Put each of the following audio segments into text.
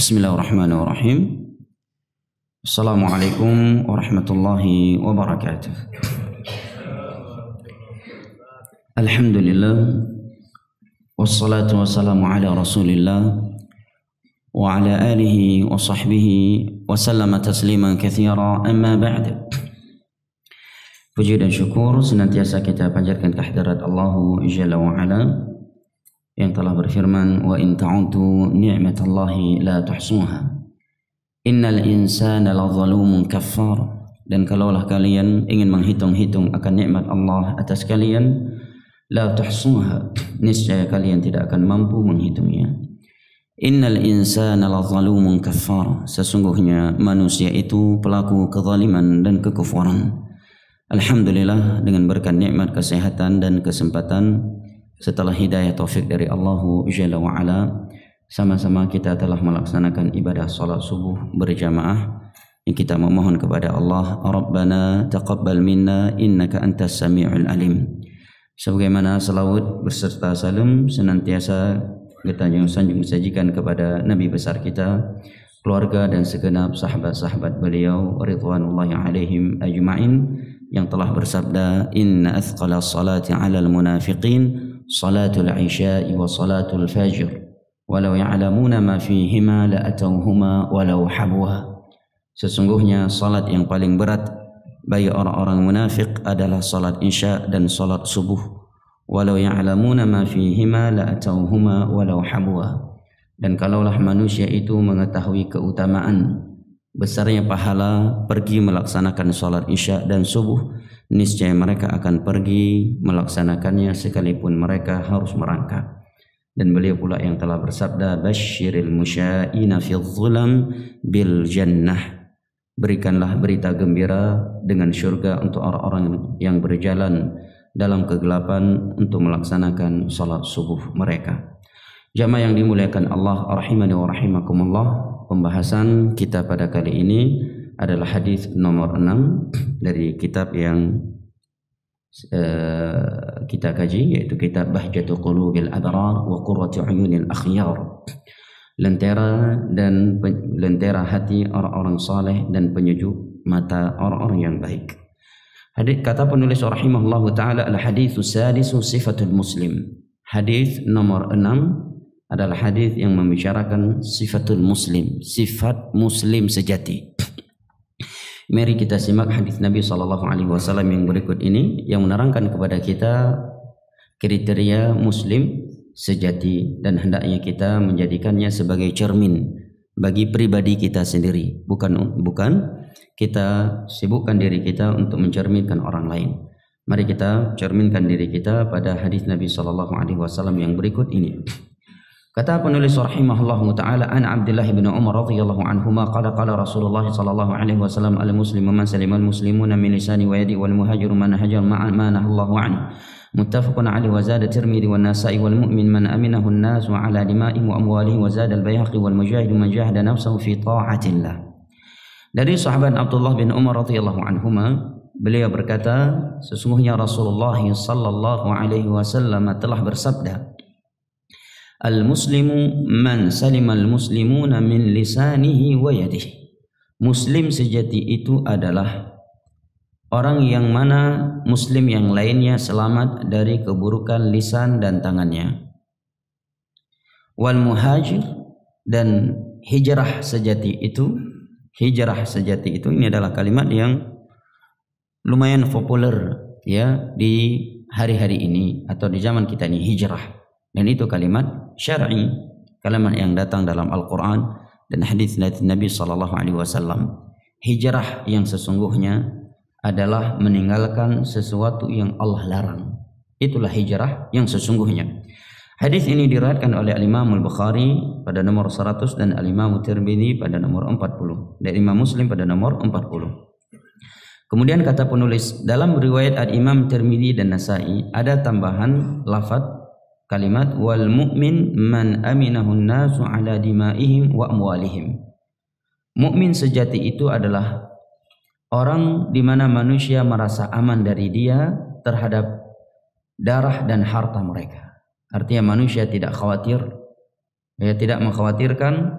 Bismillahirrahmanirrahim. Assalamualaikum warahmatullahi wabarakatuh. Alhamdulillah, wassalatu wassalamu ala rasulillah wa ala alihi wa sahbihi wa sallama tasliman katsira, amma ba'd. Puji dan syukur senantiasa kita panjatkan kehadirat Allah Jalla wa Ala yang telah berfirman, wa in ta'udu ni'matallahi la tuhsuha innal insana lazalumun kaffar. Dan kalaulah kalian ingin menghitung-hitung akan nikmat Allah atas kalian, la tuhsuha, niscaya kalian tidak akan mampu menghitungnya. Innal insana lazalumun kaffar, sesungguhnya manusia itu pelaku kezaliman dan kekufuran. Alhamdulillah, dengan berkat nikmat kesehatan dan kesempatan setelah hidayah taufik dari Allah Jalla wa Ala, sama-sama kita telah melaksanakan ibadah salat subuh berjamaah yang kita memohon kepada Allah, Rabbana taqabbal minna innaka antas sami'ul alim. Sebagaimana salawat beserta salam senantiasa kita sanjung sajikan kepada Nabi besar kita, keluarga dan segenap sahabat-sahabat beliau ridwanullahi alaihim ajma'in, yang telah bersabda, inna athqala salati 'alal munafiqin salatul isya'i wa salatul fajr walau ya'lamuna ma fihima la atauhuma walau habwa. Sesungguhnya salat yang paling berat bagi orang-orang munafik adalah salat isya dan salat subuh. Walau ya'lamuna ma fihima la atauhuma walau habwa. Dan kalaulah manusia itu mengetahui keutamaan besarnya pahala pergi melaksanakan salat isya dan subuh, niscaya mereka akan pergi melaksanakannya sekalipun mereka harus merangkak. Dan beliau pula yang telah bersabda, basyiril musya'ina fil zulam bil jannah, berikanlah berita gembira dengan syurga untuk orang-orang yang berjalan dalam kegelapan untuk melaksanakan salat subuh mereka. Jamaah yang dimuliakan Allah rahimani wa rahimakumullah, pembahasan kita pada kali ini adalah hadis nomor 6 dari kitab yang kita kaji, yaitu kitab Bahjatu Qulubil Abrar wa Qurratu Uyunil Akhyar, lentera hati orang-orang saleh dan penyejuk mata orang-orang yang baik. Hadis, kata penulis rahimahullahu taala, al haditsus sadisu sifatul muslim. Hadis nomor 6 adalah hadis yang membicarakan sifatul muslim, sifat muslim sejati. Mari kita simak hadis Nabi SAW yang berikut ini, yang menerangkan kepada kita kriteria muslim sejati, dan hendaknya kita menjadikannya sebagai cermin bagi pribadi kita sendiri, bukan kita sibukkan diri kita untuk mencerminkan orang lain. Mari kita cerminkan diri kita pada hadis Nabi SAW yang berikut ini. Kata penulis rahimahullahu taala, an Abdullah bin Umar radhiyallahu anhuma qala qala Rasulullah sallallahu alaihi wasallam, al muslimu man salima al muslimuna min lisani wa yadi, wal muhajiru man hajar ma nahallahu anhu, muttafaqun alaihi. Wa zada Tirmidzi wan Nasa'i, wal mu'min man aminahu an-nas wa ala dima'ihim wa amwalihim. Wa zada al-Baihaqi, wal mujahidu man jahada nafsahu fi ta'atillah. Dari sahabat Abdullah bin Umar radhiyallahu anhuma, beliau berkata, sesungguhnya Rasulullah sallallahu alaihi wasallam telah bersabda, al-muslimu man salimal muslimuna min lisanihi wa yadihi. Muslim sejati itu adalah orang yang mana muslim yang lainnya selamat dari keburukan lisan dan tangannya. Wal muhajir, dan hijrah sejati itu ini adalah kalimat yang lumayan populer ya di hari-hari ini atau di zaman kita ini, hijrah. Dan itu kalimat syar'i, kalimat yang datang dalam Al-Quran dan hadis Nabi SAW. Hijrah yang sesungguhnya adalah meninggalkan sesuatu yang Allah larang. Itulah hijrah yang sesungguhnya. Hadis ini diriwayatkan oleh Al-Imam Al-Bukhari pada nomor 100 dan Al-Imam Tirmidzi pada nomor 40 dan Imam Muslim pada nomor 40. Kemudian kata penulis, dalam riwayat Al-Imam Tirmidzi dan Nasa'i ada tambahan lafaz kalimat wal mu'min man aminahu an-nasu ala dima'ihim wa amwalihim. Mukmin sejati itu adalah orang di mana manusia merasa aman dari dia terhadap darah dan harta mereka. Artinya manusia tidak khawatir, tidak mengkhawatirkan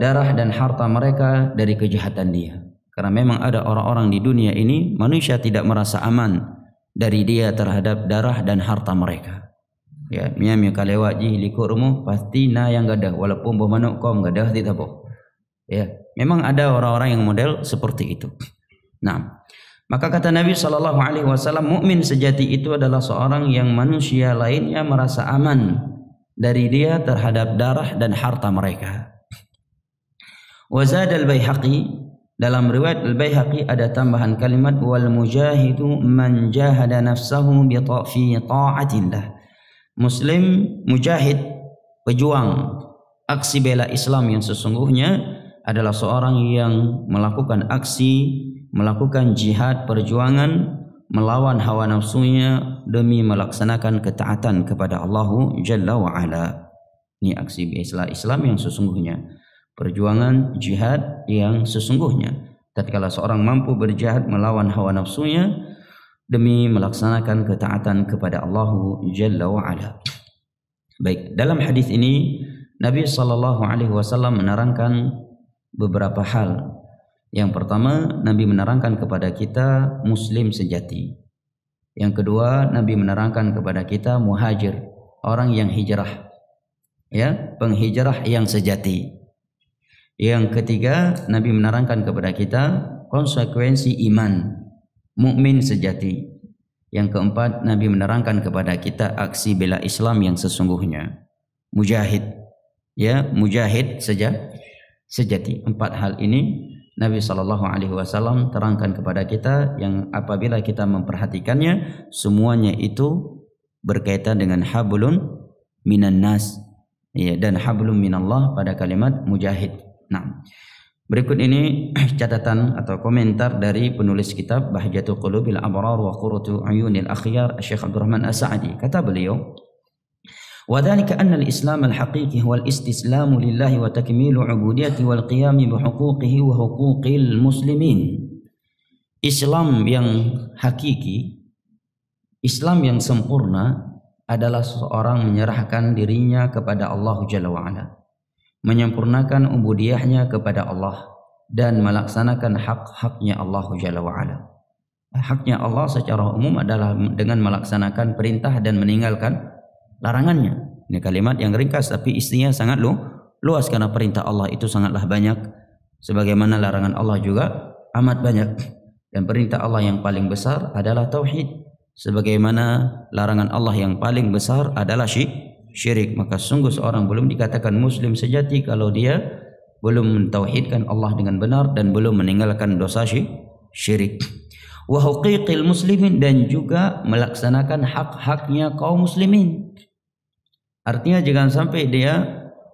darah dan harta mereka dari kejahatan dia. Karena memang ada orang-orang di dunia ini manusia tidak merasa aman dari dia terhadap darah dan harta mereka. Ya, miami kalewat ji likut rumah pasti na yang gadah walaupun bermanuk kaum gadah tidak apa. Ya, memang ada orang-orang yang model seperti itu. Nah, maka kata Nabi SAW, mukmin sejati itu adalah seorang yang manusia lainnya merasa aman dari dia terhadap darah dan harta mereka. Wazad al-Baihaqi, dalam riwayat al-Baihaqi ada tambahan kalimat wal mujahidu man jahada nafsahu fi ta'atillah. Muslim mujahid, pejuang aksi bela Islam yang sesungguhnya adalah seorang yang melakukan aksi, melakukan jihad perjuangan melawan hawa nafsunya demi melaksanakan ketaatan kepada Allah Jalla wa Ala. Ini aksi bela Islam yang sesungguhnya, perjuangan jihad yang sesungguhnya. Tatkala seorang mampu berjihad melawan hawa nafsunya demi melaksanakan ketaatan kepada Allah Jalla wa Ala. Baik, dalam hadis ini Nabi SAW menerangkan beberapa hal. Yang pertama, Nabi menerangkan kepada kita muslim sejati. Yang kedua, Nabi menerangkan kepada kita muhajir, orang yang hijrah, ya, penghijrah yang sejati. Yang ketiga, Nabi menerangkan kepada kita konsekuensi iman, mukmin sejati. Yang keempat, Nabi menerangkan kepada kita aksi bela Islam yang sesungguhnya, mujahid, ya, mujahid sejati. Empat hal ini Nabi SAW terangkan kepada kita yang apabila kita memperhatikannya semuanya itu berkaitan dengan hablun minan nas, ya, dan hablum minallah pada kalimat mujahid. Nah, berikut ini catatan atau komentar dari penulis kitab Bahjatul Qulubil Abrar wa Qurratu Uyunil Akhyar, Syekh Abdul Rahman As-Sa'di. Kata beliau, وذلك أن الإسلام الحقيقي هو الاستسلام لله وتكميل عبوديته والقيام بحقوقه وحقوق المسلمين. Islam yang hakiki, Islam yang sempurna adalah seorang menyerahkan dirinya kepada Allah Jalla wa'ala, menyempurnakan ubudiyahnya kepada Allah dan melaksanakan hak-haknya Allah Jalla wa'ala. Haknya Allah secara umum adalah dengan melaksanakan perintah dan meninggalkan larangannya. Ini kalimat yang ringkas tapi isinya sangat luas karena perintah Allah itu sangatlah banyak, sebagaimana larangan Allah juga amat banyak. Dan perintah Allah yang paling besar adalah tauhid, sebagaimana larangan Allah yang paling besar adalah syirik. Maka sungguh seorang belum dikatakan muslim sejati kalau dia belum mentauhidkan Allah dengan benar dan belum meninggalkan dosa syirik. Wa huquqil muslimin, dan juga melaksanakan hak-haknya kaum muslimin. Artinya jangan sampai dia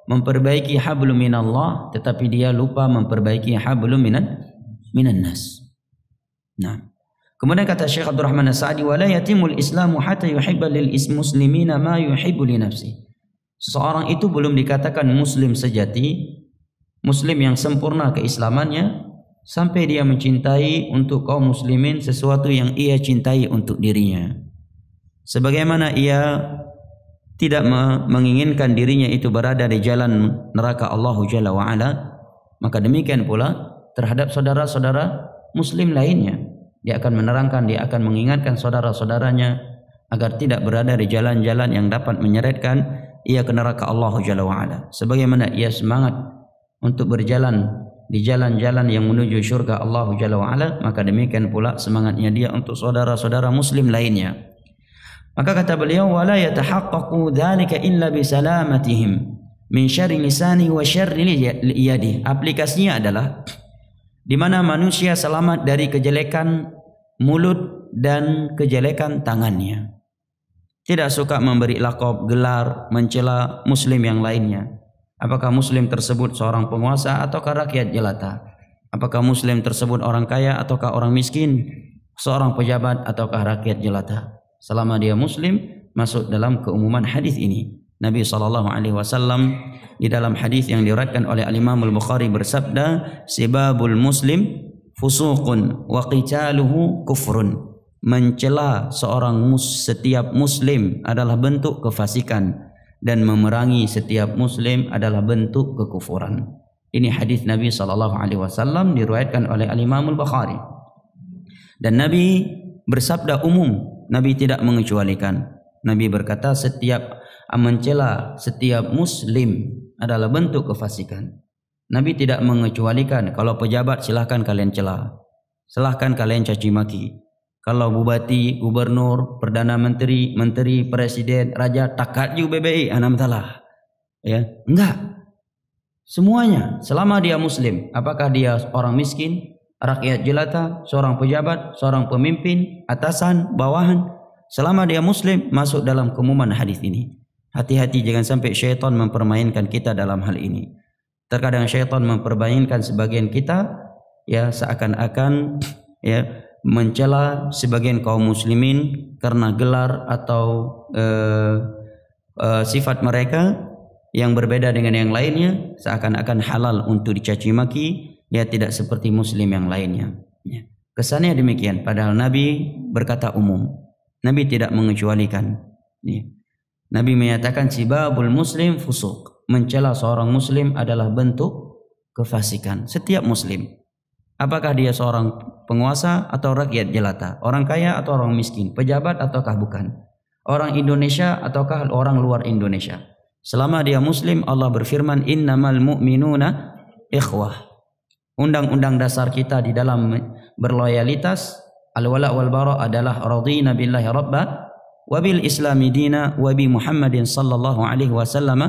memperbaiki hablum minallah tetapi dia lupa memperbaiki hablum minan nas. Nah, kemudian kata Syekh Abdul Rahman As-Sa'di, wala yatimul islamu hatta yuhibba lil muslimina ma yuhibbu li nafsi. Seseorang itu belum dikatakan muslim sejati, muslim yang sempurna keislamannya, sampai dia mencintai untuk kaum muslimin sesuatu yang ia cintai untuk dirinya. Sebagaimana ia tidak menginginkan dirinya itu berada di jalan neraka Allah Jalla wa'ala, maka demikian pula terhadap saudara-saudara muslim lainnya. Dia akan menerangkan, dia akan mengingatkan saudara-saudaranya agar tidak berada di jalan-jalan yang dapat menyeretkan ia ke neraka Allah Jalla wa'ala. Sebagaimana ia semangat untuk berjalan di jalan-jalan yang menuju syurga Allah Jalla wa'ala, maka demikian pula semangatnya dia untuk saudara-saudara muslim lainnya. Maka kata beliau, wala yatahaqqaqu dzalika illa bi salamatihim min syarri lisani wa syarri yadi. Aplikasinya adalah di mana manusia selamat dari kejelekan mulut dan kejelekan tangannya. Tidak suka memberi laqab, gelar, mencela muslim yang lainnya. Apakah muslim tersebut seorang penguasa ataukah rakyat jelata? Apakah muslim tersebut orang kaya ataukah orang miskin? Seorang pejabat ataukah rakyat jelata? Selama dia muslim, masuk dalam keumuman hadis ini. Nabi SAW di dalam hadis yang diriwayatkan oleh Al-Imam Al-Bukhari bersabda, sibabul muslim fusuqun wa qitaluhu kufrun. Mencela seorang setiap muslim adalah bentuk kefasikan dan memerangi setiap muslim adalah bentuk kekufuran. Ini hadis Nabi SAW diriwayatkan oleh Al-Imam Al-Bukhari. Dan Nabi bersabda umum, Nabi tidak mengecualikan. Nabi berkata setiap mencela setiap muslim adalah bentuk kefasikan. Nabi tidak mengecualikan. Kalau pejabat silahkan kalian cela, silahkan kalian caci maki. Kalau bupati, gubernur, perdana menteri, menteri, presiden, raja, takat juga BBI, anamtalah. Ya, enggak. Semuanya, selama dia muslim, apakah dia orang miskin, rakyat jelata, seorang pejabat, seorang pemimpin, atasan, bawahan, selama dia muslim masuk dalam keumuman hadis ini. Hati-hati jangan sampai syaitan mempermainkan kita dalam hal ini. Terkadang syaitan mempermainkan sebagian kita, ya seakan-akan ya mencela sebagian kaum muslimin karena gelar atau sifat mereka yang berbeda dengan yang lainnya, seakan-akan halal untuk dicaci maki, ya tidak seperti muslim yang lainnya. Ya. Kesannya demikian, padahal Nabi berkata umum. Nabi tidak mengecualikan. Ya. Nabi menyatakan sibabul muslim fusuq. Mencela seorang muslim adalah bentuk kefasikan. Setiap muslim. Apakah dia seorang penguasa atau rakyat jelata, orang kaya atau orang miskin, pejabat ataukah bukan, orang Indonesia ataukah orang luar Indonesia. Selama dia muslim, Allah berfirman innamal mu'minuna ikhwah. Undang-undang dasar kita di dalam berloyalitas al-wala wal bara adalah radina billahi rabba wa bil islami dina wa bi Muhammadin sallallahu alaihi wasallam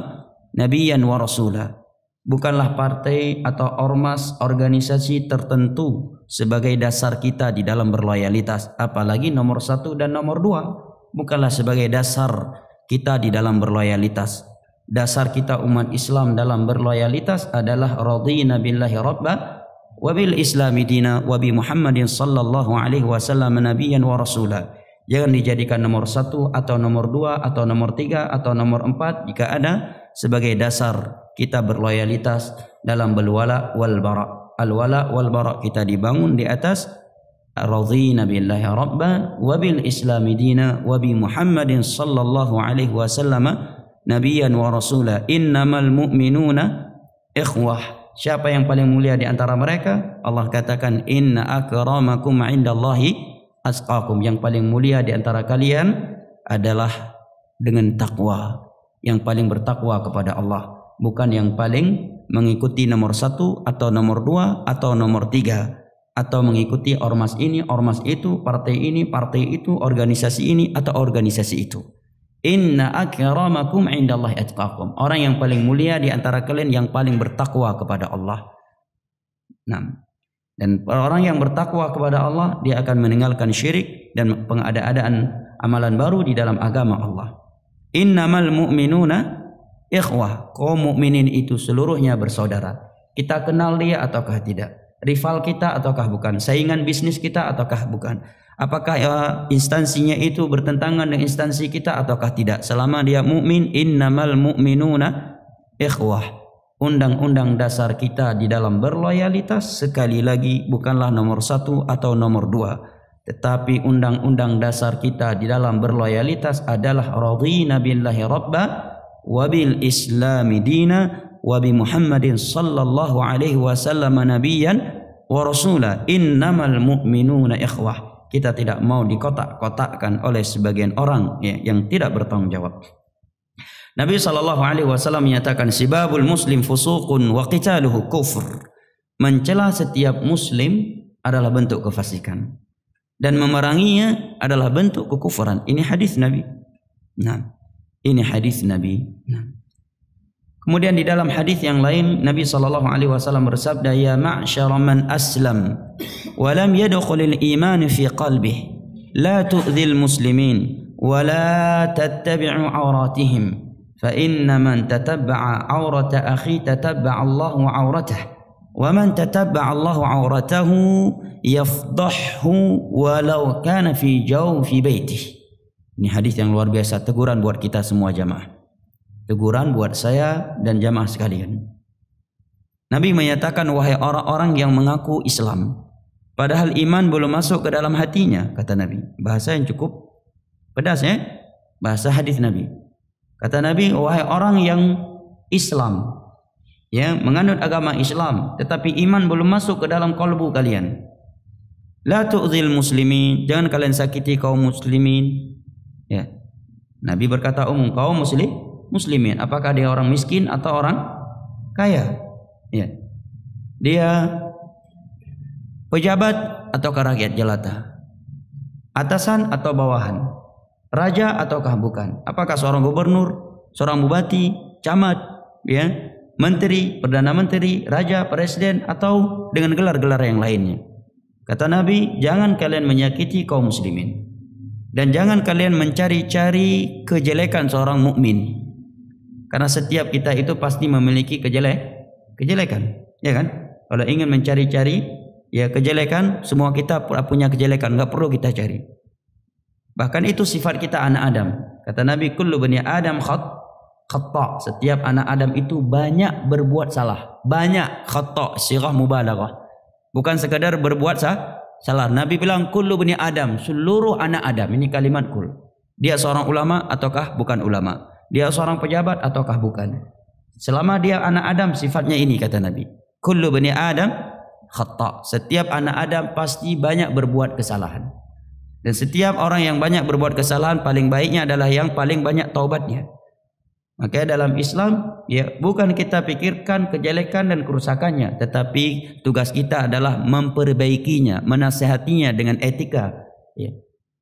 nabiyyan wa rasula. Bukanlah partai atau ormas organisasi tertentu sebagai dasar kita di dalam berloyalitas, apalagi nomor 1 dan nomor 2 bukanlah sebagai dasar kita di dalam berloyalitas. Dasar kita umat Islam dalam berloyalitas adalah radina billahi rabba wa bil islami dina wa bi Muhammadin sallallahu alaihi wasallam nabiyyan wa rasula. Jangan dijadikan nomor 1 atau nomor 2 atau nomor 3 atau nomor 4 jika ada sebagai dasar kita berloyalitas dalam berwala wal bara. Al-wala wal bara kita dibangun di atas radina billahi rabba wa bil islami dina wa bi Muhammadin sallallahu alaihi wasallam nabiyyan wa rasula. Innamal mu'minuna ikhwah. Siapa yang paling mulia di antara mereka? Allah katakan inna akramakum indallahi atqakum. Yang paling mulia di antara kalian adalah dengan takwa, yang paling bertakwa kepada Allah, bukan yang paling mengikuti nomor 1 atau nomor 2 atau nomor 3 atau mengikuti ormas ini, ormas itu, partai ini, partai itu, organisasi ini atau organisasi itu. Inna akramakum indallahi atqakum. Orang yang paling mulia di antara kalian yang paling bertakwa kepada Allah. Nah, dan orang yang bertakwa kepada Allah dia akan meninggalkan syirik dan pengada-adaan amalan baru di dalam agama Allah. Innamal mu'minuna ikhwah. Kaum mukminin itu seluruhnya bersaudara. Kita kenal dia ataukah tidak? Rival kita ataukah bukan? Saingan bisnis kita ataukah bukan? Apakah instansinya itu bertentangan dengan instansi kita ataukah tidak? Selama dia mukmin, innamal mu'minuna ikhwah. Undang-undang dasar kita di dalam berloyalitas sekali lagi bukanlah nomor 1 atau nomor 2, tetapi undang-undang dasar kita di dalam berloyalitas adalah radina billahi rabba wa bil islami dina wa bi Muhammadin sallallahu alaihi wasallam nabiyyan wa rasula. Innamal mu'minuna ikhwah. Kita tidak mau dikotak-kotakkan oleh sebagian orang yang tidak bertanggung jawab. Nabi sallallahu alaihi wasallam menyatakan sibabul muslim fusuqun wa qitaluhu kufur. Mencela setiap muslim adalah bentuk kefasikan dan memeranginya adalah bentuk kekufuran. Ini hadis Nabi. Nah, ini hadis Nabi. Nah. Kemudian di dalam hadis yang lain Nabi sallallahu alaihi wasallam bersabda, ya ma'syara man aslam wa lam yadkhulil iman fi qalbihi la tu'dhil muslimin wa la tattabi'u awratihim fa inna man tatabba'a awrata akhi tatabba'a Allahu awratah wa man tatabba'a Allahu awratahu yafdahhu walau kana fi jawfi baitihi. Ini hadis yang luar biasa, teguran buat kita semua jamaah. Teguran buat saya dan jamaah sekalian. Nabi menyatakan, wahai orang-orang yang mengaku Islam padahal iman belum masuk ke dalam hatinya, kata Nabi. Bahasa yang cukup pedas ya, bahasa hadis Nabi. Kata Nabi, wahai orang yang Islam ya, menganut agama Islam, tetapi iman belum masuk ke dalam kalbu kalian. La tu'zil muslimin, jangan kalian sakiti kaum muslimin. Ya. Nabi berkata umum, kaum muslimin, apakah dia orang miskin atau orang kaya? Ya. Dia pejabat ataukah rakyat jelata? Atasan atau bawahan? Raja ataukah bukan? Apakah seorang gubernur, seorang bupati, camat, ya, menteri, perdana menteri, raja, presiden, atau dengan gelar-gelar yang lainnya? Kata Nabi, jangan kalian menyakiti kaum muslimin dan jangan kalian mencari-cari kejelekan seorang mukmin, karena setiap kita itu pasti memiliki kejelekan, ya kan? Kalau ingin mencari-cari ya kejelekan, semua kita punya kejelekan, nggak perlu kita cari. Bahkan itu sifat kita anak Adam. Kata Nabi, kullu bani Adam khata. Setiap anak Adam itu banyak berbuat salah. Banyak khata, sirah mubalaghah. Bukan sekadar berbuat salah. Nabi bilang kullu bani Adam, seluruh anak Adam. Ini kalimat kul. Dia seorang ulama ataukah bukan ulama? Dia seorang pejabat ataukah bukan? Selama dia anak Adam, sifatnya ini, kata Nabi. Kullu bani Adam khata. Setiap anak Adam pasti banyak berbuat kesalahan. Dan setiap orang yang banyak berbuat kesalahan, paling baiknya adalah yang paling banyak taubatnya. Makanya dalam Islam, ya, bukan kita pikirkan kejelekan dan kerusakannya, tetapi tugas kita adalah memperbaikinya, menasihatinya dengan etika, ya.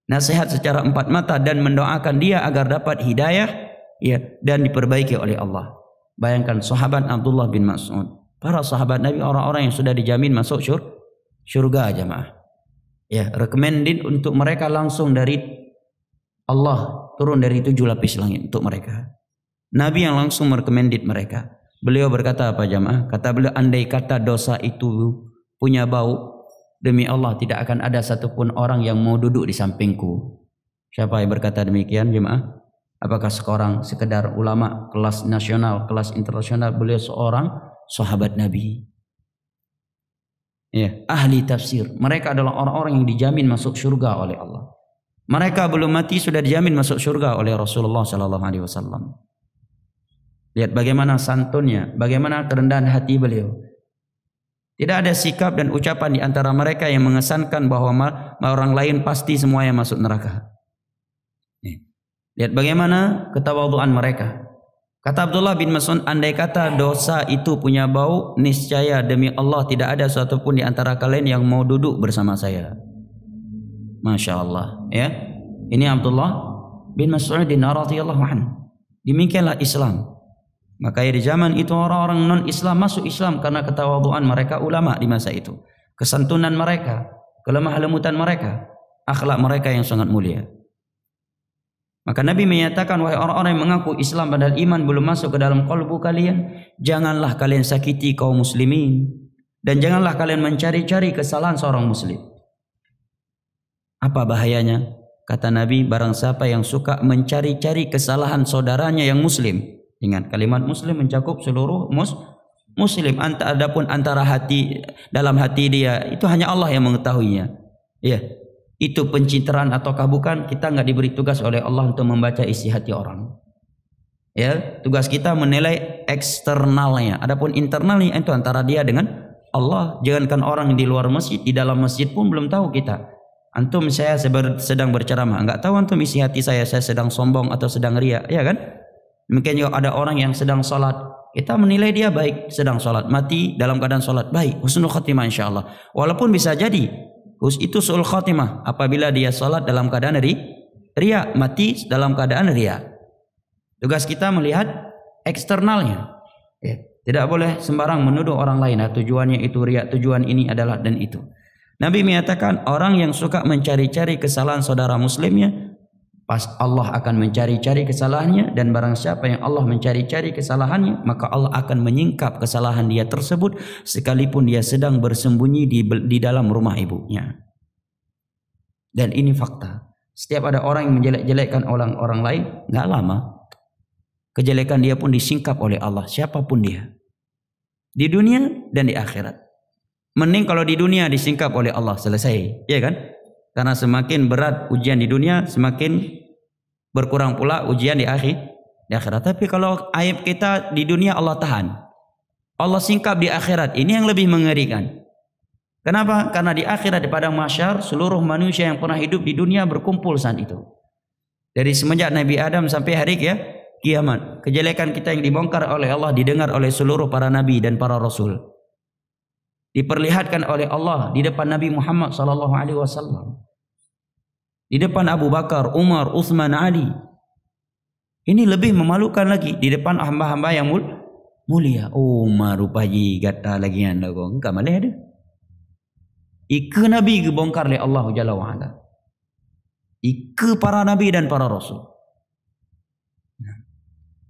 Nasihat secara empat mata dan mendoakan dia agar dapat hidayah, ya, dan diperbaiki oleh Allah. Bayangkan sahabat Abdullah bin Mas'ud, para sahabat Nabi, orang-orang yang sudah dijamin masuk surga, jamaah. Ya, recommended untuk mereka langsung dari Allah, turun dari 7 lapis langit untuk mereka. Nabi yang langsung merekomendit mereka. Beliau berkata apa, jamaah? Kata beliau, andai kata dosa itu punya bau, demi Allah tidak akan ada satupun orang yang mau duduk di sampingku. Siapa yang berkata demikian, jamaah? Apakah sekedar ulama kelas nasional, kelas internasional? Beliau seorang sahabat Nabi. Ya, ahli tafsir. Mereka adalah orang-orang yang dijamin masuk surga oleh Allah. Mereka belum mati sudah dijamin masuk surga oleh Rasulullah SAW. Lihat bagaimana santunnya, bagaimana kerendahan hati beliau. Tidak ada sikap dan ucapan di antara mereka yang mengesankan bahwa orang lain pasti semuanya masuk neraka. Lihat bagaimana ketawadhuan mereka. Kata Abdullah bin Mas'ud, andai kata dosa itu punya bau, niscaya demi Allah tidak ada satupun di antara kalian yang mau duduk bersama saya. Masya Allah, ya. Ini Abdullah bin Mas'ud radhiyallahu anhu. Demikianlah Islam. Makanya di zaman itu orang-orang non-Islam masuk Islam karena ketawadhuan mereka, ulama di masa itu, kesantunan mereka, kelemah lembutan mereka, akhlak mereka yang sangat mulia. Maka Nabi menyatakan, wahai orang-orang yang mengaku Islam padahal iman belum masuk ke dalam kalbu kalian, janganlah kalian sakiti kaum muslimin dan janganlah kalian mencari-cari kesalahan seorang muslim. Apa bahayanya? Kata Nabi, barang siapa yang suka mencari-cari kesalahan saudaranya yang muslim. Ingat, kalimat muslim mencakup seluruh muslim. Adapun antara hati, dalam hati dia, itu hanya Allah yang mengetahuinya. Ya, itu pencitraan ataukah bukan, kita nggak diberi tugas oleh Allah untuk membaca isi hati orang. Ya, tugas kita menilai eksternalnya. Adapun internalnya itu antara dia dengan Allah. Jangankan orang di luar masjid, di dalam masjid pun belum tahu kita. Antum saya sedang berceramah, nggak tahu antum isi hati saya sedang sombong atau sedang riya, ya kan? Mungkin juga ada orang yang sedang sholat, kita menilai dia baik, sedang sholat, mati dalam keadaan sholat, baik, husnul khatimah insyaallah. Walaupun bisa jadi itu su'ul khatimah apabila dia sholat dalam keadaan riya, mati dalam keadaan riya. Tugas kita melihat eksternalnya, ya. Tidak boleh sembarang menuduh orang lain, tujuannya itu riya, tujuan ini adalah dan itu. Nabi menyatakan, orang yang suka mencari-cari kesalahan saudara muslimnya, pas Allah akan mencari-cari kesalahannya, dan barang siapa yang Allah mencari-cari kesalahannya, maka Allah akan menyingkap kesalahan dia tersebut sekalipun dia sedang bersembunyi di dalam rumah ibunya. Dan ini fakta. Setiap ada orang yang menjelek-jelekkan orang lain, nggak lama kejelekan dia pun disingkap oleh Allah, siapapun dia, di dunia dan di akhirat. Mending kalau di dunia disingkap oleh Allah, selesai, ya kan? Karena semakin berat ujian di dunia, semakin berkurang pula ujian di akhirat. Tapi kalau aib kita di dunia Allah tahan. Allah singkap di akhirat. Ini yang lebih mengerikan. Kenapa? Karena di akhirat di padang mahsyar seluruh manusia yang pernah hidup di dunia berkumpul saat itu. Dari semenjak Nabi Adam sampai hari kiamat. Kejelekan kita yang dibongkar oleh Allah didengar oleh seluruh para nabi dan para rasul. Diperlihatkan oleh Allah di depan Nabi Muhammad SAW. Di depan Abu Bakar, Umar, Uthman, Ali. Ini lebih memalukan lagi di depan hamba-hamba yang mulia. Umar rupaji gata lagi anda kau. Enggak malah ada. Ika Nabi dibongkar oleh Allah Jalla wa'ala. Ika para nabi dan para rasul.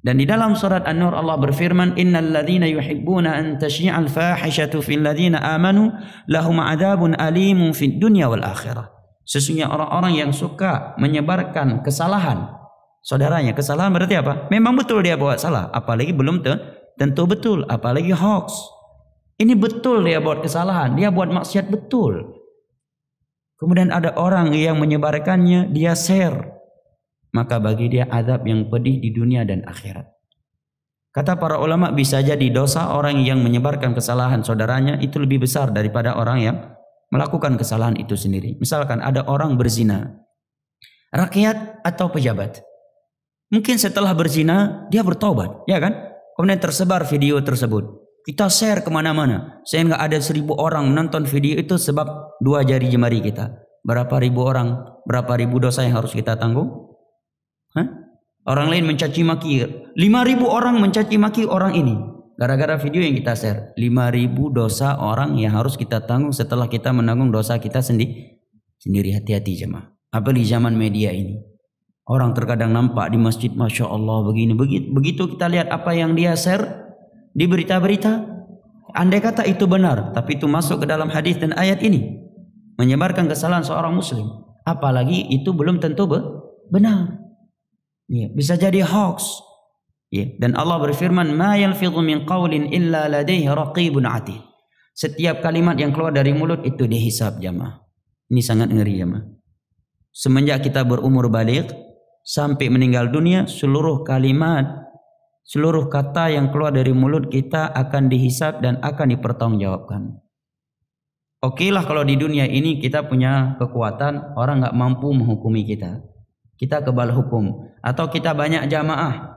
Dan di dalam surat An-Nur Allah berfirman, innal ladzina yuhibbuna an tasyi'al fahishatu fil ladzina amanu lahum 'adzabun alimun fid dunya wal akhirah. Sesungguhnya orang-orang yang suka menyebarkan kesalahan saudaranya. Kesalahan berarti apa? Memang betul dia buat salah, apalagi belum tentu betul, apalagi hoax. Ini betul dia buat kesalahan, dia buat maksiat betul. Kemudian ada orang yang menyebarkannya, dia share. Maka bagi dia azab yang pedih di dunia dan akhirat. Kata para ulama, bisa jadi dosa orang yang menyebarkan kesalahan saudaranya itu lebih besar daripada orang yang melakukan kesalahan itu sendiri. Misalkan ada orang berzina, rakyat atau pejabat. Mungkin setelah berzina dia bertobat, ya kan? Kemudian tersebar video tersebut. Kita share kemana-mana sehingga ada 1000 orang menonton video itu sebab 2 jari jemari kita. Berapa ribu orang, berapa ribu dosa yang harus kita tanggung? Orang lain mencaci maki, 5.000 orang mencaci maki orang ini gara-gara video yang kita share. 5.000 dosa orang yang harus kita tanggung setelah kita menanggung dosa kita sendiri. Hati-hati jemaah. Apalagi zaman media ini, orang terkadang nampak di masjid, masya Allah begini begitu kita lihat apa yang dia share di berita-berita, andai kata itu benar, tapi itu masuk ke dalam hadis dan ayat ini, menyebarkan kesalahan seorang muslim, apalagi itu belum tentu benar. Ya, bisa jadi hoax. Ya, dan Allah berfirman, "Ma yalfidhu min qawlin illa ladaihi raqibun atid." Setiap kalimat yang keluar dari mulut itu dihisab jamaah. Ini sangat ngeri jamaah. Semenjak kita berumur baligh sampai meninggal dunia, seluruh kalimat, seluruh kata yang keluar dari mulut kita akan dihisab dan akan dipertanggungjawabkan. Okelah kalau di dunia ini kita punya kekuatan, orang nggak mampu menghukumi kita. Kita kebal hukum atau kita banyak jamaah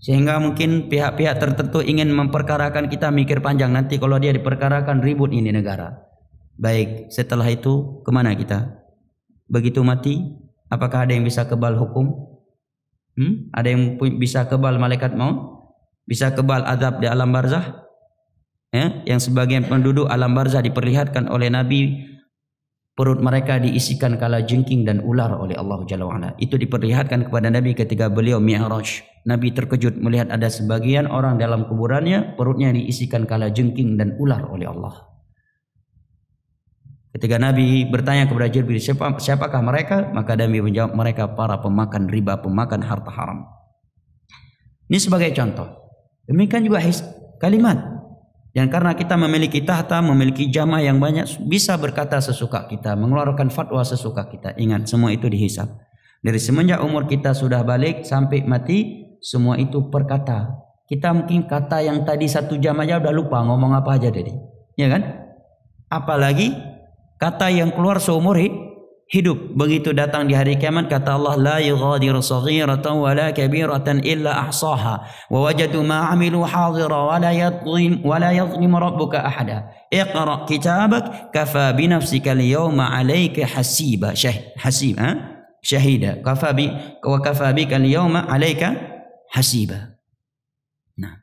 sehingga mungkin pihak-pihak tertentu ingin memperkarakan kita, mikir panjang nanti kalau dia diperkarakan ribut ini negara. Baik, setelah itu kemana kita? Begitu mati, apakah ada yang bisa kebal hukum? Ada yang bisa kebal malaikat maut? Bisa kebal azab di alam barzah? Ya, yang sebagian penduduk alam barzah diperlihatkan oleh Nabi, perut mereka diisikan kala jengking dan ular oleh Allah Jalla wa'ala. Itu diperlihatkan kepada Nabi ketika beliau mi'raj. Nabi terkejut melihat ada sebagian orang dalam kuburannya, perutnya diisikan kala jengking dan ular oleh Allah. Ketika Nabi bertanya kepada Jibril, siapakah mereka? Maka Nabi menjawab, mereka para pemakan riba, pemakan harta haram. Ini sebagai contoh. Demikian juga kalimat. Dan karena kita memiliki tahta, memiliki jamaah yang banyak, bisa berkata sesuka kita, mengeluarkan fatwa sesuka kita. Ingat, semua itu dihisab. Dari semenjak umur kita sudah balik sampai mati, semua itu perkata. Kita mungkin kata yang tadi 1 jam aja udah lupa ngomong apa aja tadi, ya kan? Apalagi kata yang keluar seumur hidup. Begitu datang di hari kiamat, kata Allah, la yughadiru saghiratan wala kabiratan illa ahsaha wa wajadu ma amilu hadira wala yadhlim rabbuka ahada. Iqra kitabak kafa bi nafsika al-yawma 'alayka hasiba shahida kafa bika al-yawma 'alayka hasiba. Nah,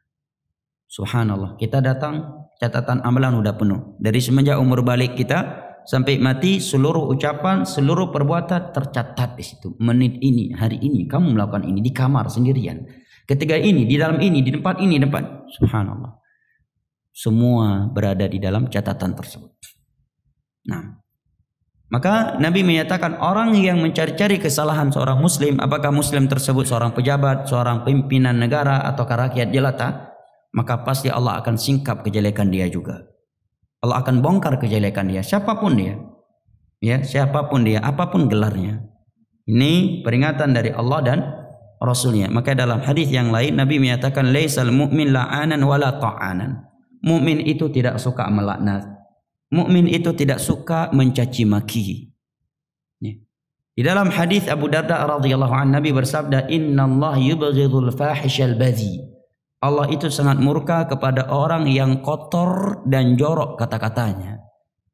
subhanallah, kita datang catatan amalan udah penuh. Dari semenjak umur balik kita sampai mati, seluruh ucapan, seluruh perbuatan tercatat di situ. Menit ini, hari ini kamu melakukan ini di kamar sendirian. Ketika ini, di dalam ini, di tempat ini, tempat. Subhanallah. Semua berada di dalam catatan tersebut. Nah, maka Nabi menyatakan orang yang mencari-cari kesalahan seorang muslim, apakah muslim tersebut seorang pejabat, seorang pimpinan negara atau rakyat jelata, maka pasti Allah akan singkap kejelekan dia juga. Allah akan bongkar kejelekan dia, siapapun dia, ya, siapapun dia, apapun gelarnya. Ini peringatan dari Allah dan Rasulnya. Maka dalam hadis yang lain Nabi menyatakan, laisal mu'min la'anan wala ta'anan. Mukmin itu tidak suka melaknat. Mukmin itu tidak suka mencaci maki. Di dalam hadis Abu Darda radhiyallahu anhu Nabi bersabda, "Innallaha yubghidul fahishal badhi." Allah itu sangat murka kepada orang yang kotor dan jorok kata-katanya.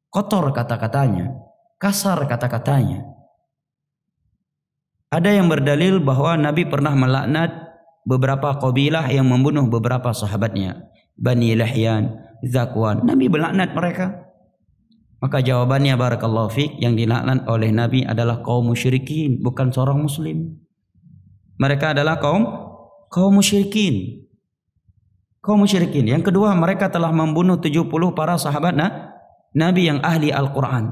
Kotor kata-katanya, kasar kata-katanya. Ada yang berdalil bahwa Nabi pernah melaknat beberapa kabilah yang membunuh beberapa sahabatnya. Bani Lahyan, Zakwan. Nabi melaknat mereka. Maka jawabannya barakallahu fiik, yang dilaknat oleh Nabi adalah kaum musyrikin, bukan seorang muslim. Mereka adalah kaum musyrikin. Kaum musyrikin. Yang kedua, mereka telah membunuh 70 para sahabat Nabi yang ahli Al-Quran.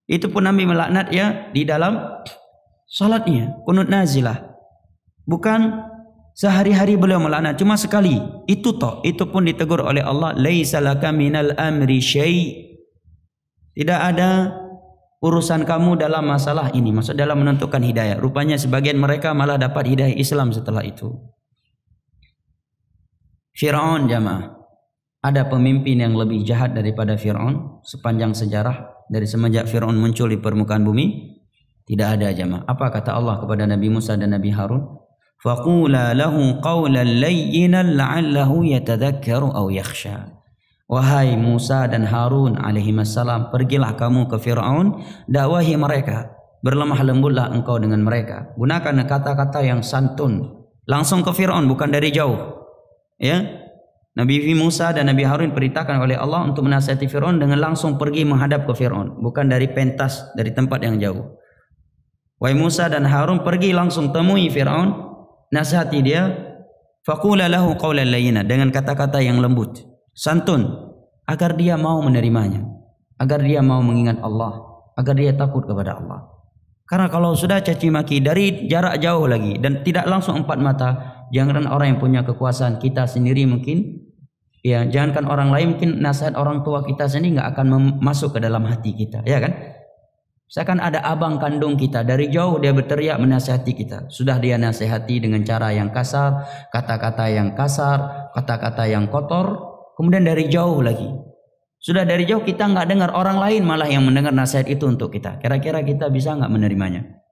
Itu pun Nabi melaknat ya di dalam salatnya, qunut nazilah. Bukan sehari-hari beliau melaknat, cuma sekali. Itu pun ditegur oleh Allah, laisa laka minal amri syai'. Tidak ada urusan kamu dalam masalah ini, maksud dalam menentukan hidayah. Rupanya sebagian mereka malah dapat hidayah Islam setelah itu. Fir'aun jamaah. Ada pemimpin yang lebih jahat daripada Fir'aun sepanjang sejarah, dari semenjak Fir'aun muncul di permukaan bumi? Tidak ada jamaah. Apa kata Allah kepada Nabi Musa dan Nabi Harun? Faqula lahu qawlan layyinan la'allahu yatadhakkaru aw yakhsha. Wahai Musa dan Harun alaihimassalam, pergilah kamu ke Fir'aun, dakwahi mereka, berlemah lembutlah engkau dengan mereka. Gunakan kata-kata yang santun, langsung ke Fir'aun, bukan dari jauh. Ya, Nabi Musa dan Nabi Harun perintahkan oleh Allah untuk menasihati Fir'aun dengan langsung pergi menghadap ke Fir'aun, bukan dari pentas, dari tempat yang jauh. Wahai Musa dan Harun, pergi langsung temui Fir'aun, nasihati dia. Faqula lahu qawlan layyina, dengan kata-kata yang lembut, santun, agar dia mau menerimanya, agar dia mau mengingat Allah, agar dia takut kepada Allah. Karena kalau sudah caci maki dari jarak jauh lagi dan tidak langsung empat mata, jangan orang yang punya kekuasaan, kita sendiri mungkin, ya jangankan orang lain, mungkin nasihat orang tua kita sendiri nggak akan masuk ke dalam hati kita, ya kan? Misalkan ada abang kandung kita, dari jauh dia berteriak menasihati kita, sudah dia nasihati dengan cara yang kasar, kata-kata yang kasar, kata-kata yang kotor. Kemudian dari jauh lagi, sudah dari jauh kita nggak dengar, orang lain malah yang mendengar nasihat itu untuk kita. Kira-kira kita bisa nggak menerimanya?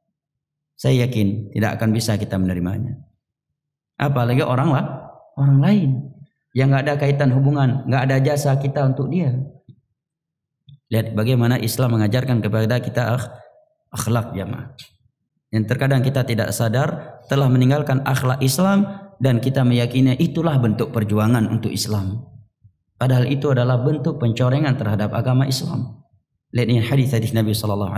Saya yakin tidak akan bisa kita menerimanya. Apalagi orang lain yang nggak ada kaitan hubungan, nggak ada jasa kita untuk dia. Lihat bagaimana Islam mengajarkan kepada kita akhlak jamaah. Yang terkadang kita tidak sadar telah meninggalkan akhlak Islam dan kita meyakini itulah bentuk perjuangan untuk Islam. Padahal itu adalah bentuk pencorengan terhadap agama Islam. Lihat ini hadis Nabi SAW.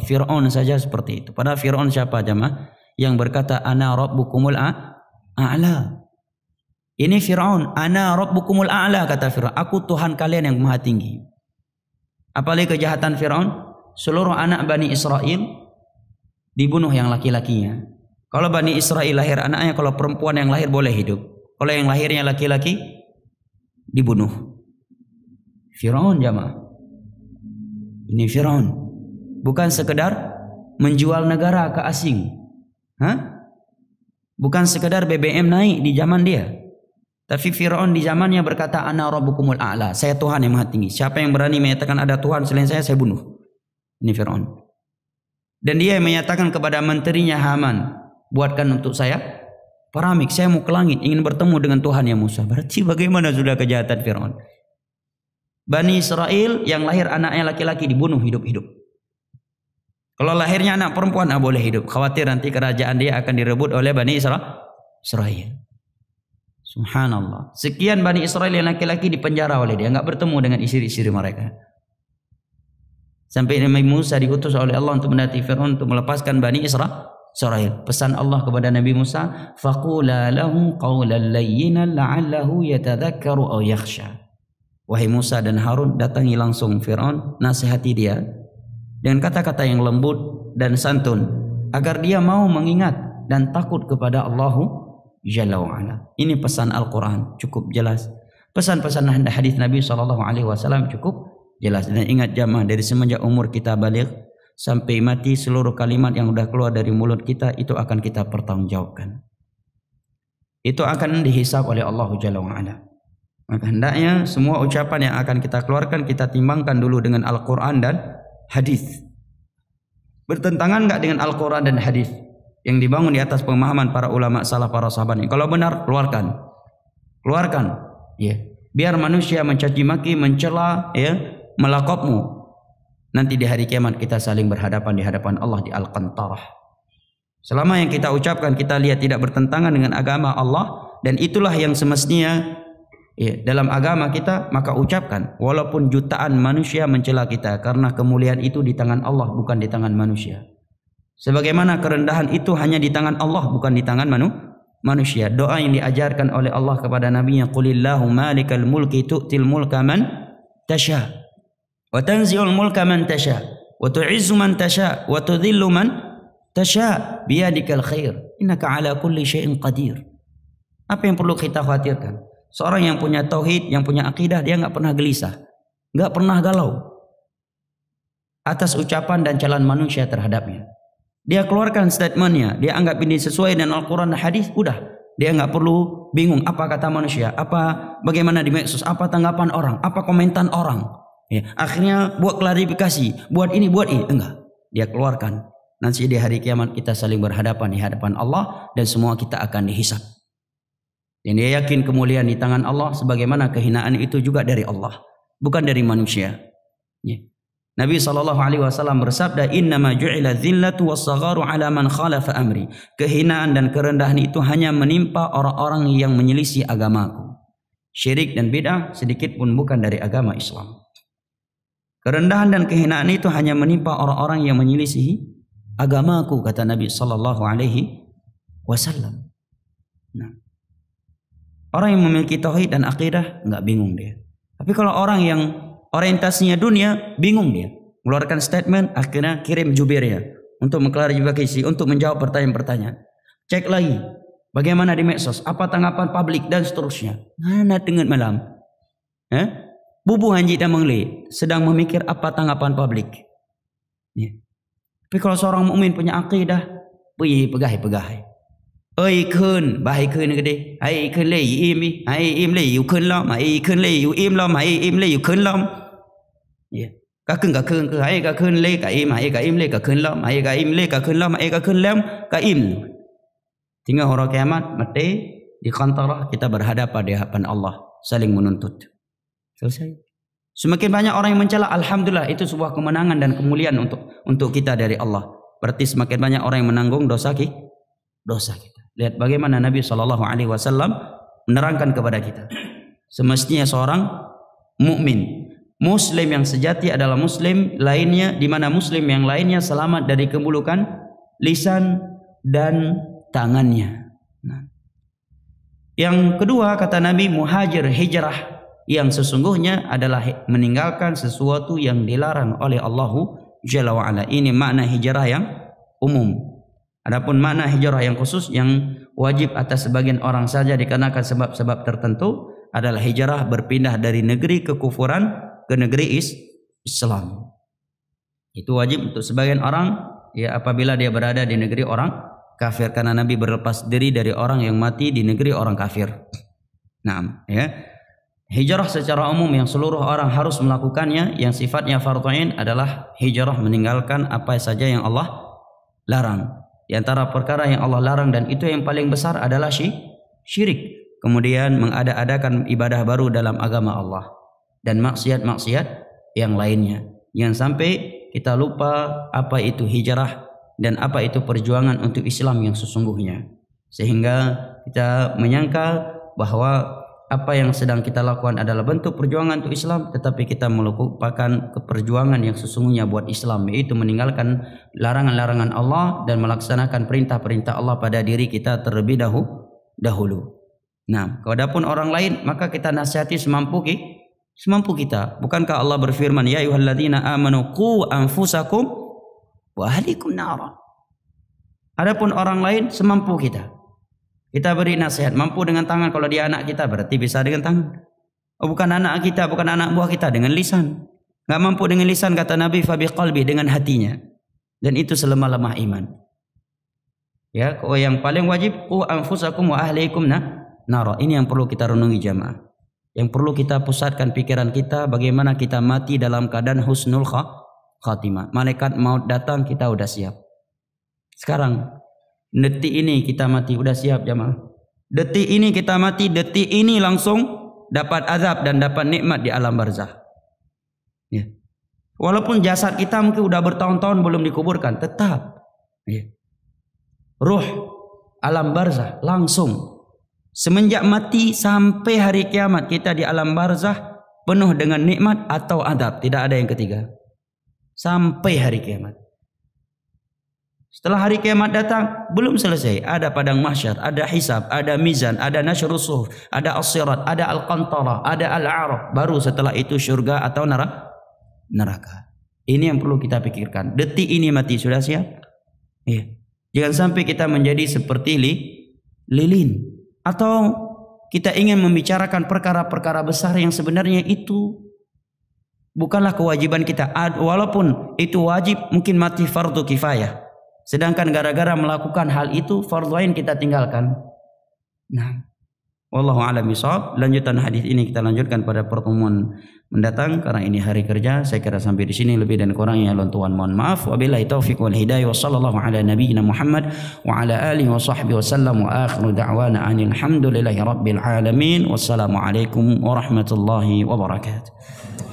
Fir'aun saja seperti itu. Padahal Fir'aun siapa jamaah? Yang berkata, ana rabbukumul a'la. Ini Fir'aun, ana rabbukumul a'la, kata Fir'aun. Aku Tuhan kalian yang maha tinggi. Apalagi kejahatan Fir'aun? Seluruh anak Bani Israel dibunuh yang laki-lakinya. Kalau Bani Israel lahir anaknya, kalau perempuan yang lahir boleh hidup. Kalau yang lahirnya laki-laki, dibunuh. Fir'aun jamaah. Ini Fir'aun. Bukan sekedar menjual negara ke asing. Bukan sekedar BBM naik di zaman dia. Tapi Fir'aun di zamannya berkata, ana rabbukumul a'la. Saya Tuhan yang maha tinggi. Siapa yang berani menyatakan ada Tuhan selain saya bunuh. Ini Fir'aun. Dan dia menyatakan kepada menterinya Haman, buatkan untuk saya paramik, saya mau ke langit, ingin bertemu dengan Tuhan yang Musa. Berarti bagaimana sudah kejahatan Fir'aun? Bani Israel yang lahir anaknya laki-laki dibunuh hidup-hidup. Kalau lahirnya anak perempuan boleh hidup. Khawatir nanti kerajaan dia akan direbut oleh Bani Israel. Subhanallah. Sekian Bani Israel yang laki-laki dipenjara oleh dia, nggak bertemu dengan istri-istri mereka. Sampai Nabi Musa diutus oleh Allah untuk mendati Fir'aun untuk melepaskan Bani Israel. Pesan Allah kepada Nabi Musa, faqula lahu qawlan layyinan la'allahu yatadhakkaru aw yakhsha. Wahai Musa dan Harun, datangi langsung Fir'aun, nasihati dia dengan kata-kata yang lembut dan santun agar dia mau mengingat dan takut kepada Allah Jalla wa'ala. Ini pesan Al-Quran cukup jelas. Pesan-pesan hadis Nabi SAW cukup jelas. Dan ingat jamaah, dari semenjak umur kita balik sampai mati, seluruh kalimat yang sudah keluar dari mulut kita itu akan kita pertanggungjawabkan. Itu akan dihisab oleh Allah Jalla wa'ala. Maka hendaknya semua ucapan yang akan kita keluarkan kita timbangkan dulu dengan Al-Quran dan hadis. Bertentangan enggak dengan Al-Quran dan hadis yang dibangun di atas pemahaman para ulama salaf, para sahabat? Kalau benar, keluarkan. Keluarkan. Ya. Biar manusia mencaci maki, mencela, ya, melakopmu. Nanti di hari kiamat kita saling berhadapan di hadapan Allah di Al-Qantarah. Selama yang kita ucapkan kita lihat tidak bertentangan dengan agama Allah, dan itulah yang semestinya ya, dalam agama kita, maka ucapkan walaupun jutaan manusia mencela kita, karena kemuliaan itu di tangan Allah bukan di tangan manusia. Sebagaimana kerendahan itu hanya di tangan Allah bukan di tangan manusia. Doa yang diajarkan oleh Allah kepada nabinya, qulillahu malikal mulki tu'til mulka man tasha wa tanzi'ul mulka man tasha wa tu'izzu man tasha wa tudhillu man tasha biyadikal khair innaka ala kulli syai'in qadir. Apa yang perlu kita khawatirkan? Seorang yang punya tauhid, yang punya akidah, dia enggak pernah gelisah, enggak pernah galau atas ucapan dan celaan manusia terhadapnya. Dia keluarkan statementnya, dia anggap ini sesuai dengan Al-Quran dan hadis, udah. Dia enggak perlu bingung apa kata manusia, apa bagaimana di medsos, apa tanggapan orang, apa komentar orang. Ya, akhirnya buat klarifikasi, buat ini, enggak. Dia keluarkan. Nanti di hari kiamat kita saling berhadapan di hadapan Allah dan semua kita akan dihisab. Dan dia yakin kemuliaan di tangan Allah, sebagaimana kehinaan itu juga dari Allah, bukan dari manusia. Ya. Nabi SAW bersabda, innama ju'ila dhillatu wassagharu ala man khalafa amri. Kehinaan dan kerendahan itu hanya menimpa orang-orang yang menyelisih agamaku. Syirik dan bid'ah sedikit pun bukan dari agama Islam. Kerendahan dan kehinaan itu hanya menimpa orang-orang yang menyelisihi agamaku, kata Nabi SAW. Nah, orang yang memiliki tauhid dan akidah enggak bingung dia. Tapi kalau orang yang orientasinya dunia, bingung dia. Mengeluarkan statement, akhirnya kirim jubirnya untuk mengklarifikasi, untuk menjawab pertanyaan-pertanyaan. Cek lagi, bagaimana di medsos, apa tanggapan publik dan seterusnya. Mana tengah malam? Bubu hanji dan mengle, sedang memikir apa tanggapan publik. Ya. Tapi kalau seorang mukmin punya akidah, pegai. Ơi khơn, bài khơn cái đi, hãy khơn lấy im đi, hãy im lấy yêu khơn lắm, hãy khơn lấy yêu im lắm, hãy im lấy yêu khơn lắm. Cả khơn, hãy cả khơn lấy cả im, hãy cả im lấy cả khơn lắm, hãy cả im lấy cả khơn lắm, hãy cả khơn lắm, cả im. Tinggal hari kiamat, mati di Qantarah kita berhadapan di hadapan Allah, saling menuntut. Selesai. Semakin banyak orang yang mencela, alhamdulillah, itu sebuah kemenangan dan kemuliaan untuk kita dari Allah. Berarti semakin banyak orang yang menanggung dosa kita. Lihat bagaimana Nabi SAW menerangkan kepada kita. Semestinya seorang mukmin, muslim yang sejati adalah muslim lainnya, di mana muslim yang lainnya selamat dari keburukan lisan dan tangannya. Nah. Yang kedua kata Nabi, muhajir hijrah yang sesungguhnya adalah meninggalkan sesuatu yang dilarang oleh Allahu Jalla wa Ala. Ini makna hijrah yang umum. Adapun makna hijrah yang khusus yang wajib atas sebagian orang saja dikarenakan sebab-sebab tertentu adalah hijrah berpindah dari negeri kekufuran ke negeri Islam. Itu wajib untuk sebagian orang ya apabila dia berada di negeri orang kafir, karena Nabi berlepas diri dari orang yang mati di negeri orang kafir. Nah, ya. Hijrah secara umum yang seluruh orang harus melakukannya, yang sifatnya fardhu ain adalah hijrah meninggalkan apa saja yang Allah larang. Di antara perkara yang Allah larang dan itu yang paling besar adalah syirik. Kemudian mengada-adakan ibadah baru dalam agama Allah dan maksiat-maksiat yang lainnya. Jangan sampai kita lupa apa itu hijrah dan apa itu perjuangan untuk Islam yang sesungguhnya. Sehingga kita menyangka bahwa apa yang sedang kita lakukan adalah bentuk perjuangan untuk Islam, tetapi kita melupakan perjuangan yang sesungguhnya buat Islam, yaitu meninggalkan larangan-larangan Allah dan melaksanakan perintah-perintah Allah pada diri kita terlebih dahulu. Nah, adapun orang lain maka kita nasihati semampu kita. Bukankah Allah berfirman, ya ayyuhalladzina amanu qu anfusakum wa ahlikum nara. Adapun orang lain semampu kita. Kita beri nasihat, mampu dengan tangan, kalau dia anak kita berarti bisa dengan tangan. Oh, bukan anak kita, bukan anak buah kita, dengan lisan. Enggak mampu dengan lisan, kata Nabi, fa biqalbi, dengan hatinya. Dan itu selemah-lemah iman. Ya, yang paling wajib qu anfusakum wa ahlikum nara. Ini yang perlu kita renungi jamaah. Yang perlu kita pusatkan pikiran kita bagaimana kita mati dalam keadaan husnul khatimah. Malaikat maut datang, kita udah siap. Sekarang detik ini kita mati, udah siap jamaah. Detik ini kita mati, detik ini langsung dapat azab dan dapat nikmat di alam barzah. Ya. Walaupun jasad kita mungkin udah bertahun-tahun belum dikuburkan, tetap ya. Ruh alam barzah langsung. Semenjak mati sampai hari kiamat kita di alam barzah penuh dengan nikmat atau adab, tidak ada yang ketiga. Sampai hari kiamat. Setelah hari kiamat datang belum selesai, ada padang mahsyar, ada hisab, ada mizan, ada nasyrus suhuf, ada as-sirat, ada al-qantarah, ada al-'araf. Baru setelah itu surga atau neraka. Ini yang perlu kita pikirkan. Detik ini mati sudah siap? Iya. Jangan sampai kita menjadi seperti lilin. Atau kita ingin membicarakan perkara-perkara besar yang sebenarnya itu bukanlah kewajiban kita. Walaupun itu wajib, mungkin mati fardu kifayah. Sedangkan gara-gara melakukan hal itu fardu ain kita tinggalkan. Nah, wallahu a'lam bishawab. Lanjutan hadis ini kita lanjutkan pada pertemuan mendatang karena ini hari kerja. Saya kira sampai di sini, lebih dan kurangnya Tuhan mohon maaf. Wabillahi taufiq wal hidayah wa sallallahu ala nabiyyina Muhammad wa ala alihi wa sahbihi wasallam wa akhiru da'wana anil hamdulillahi rabbil alamin. Wassalamu alaikum warahmatullahi wabarakatuh.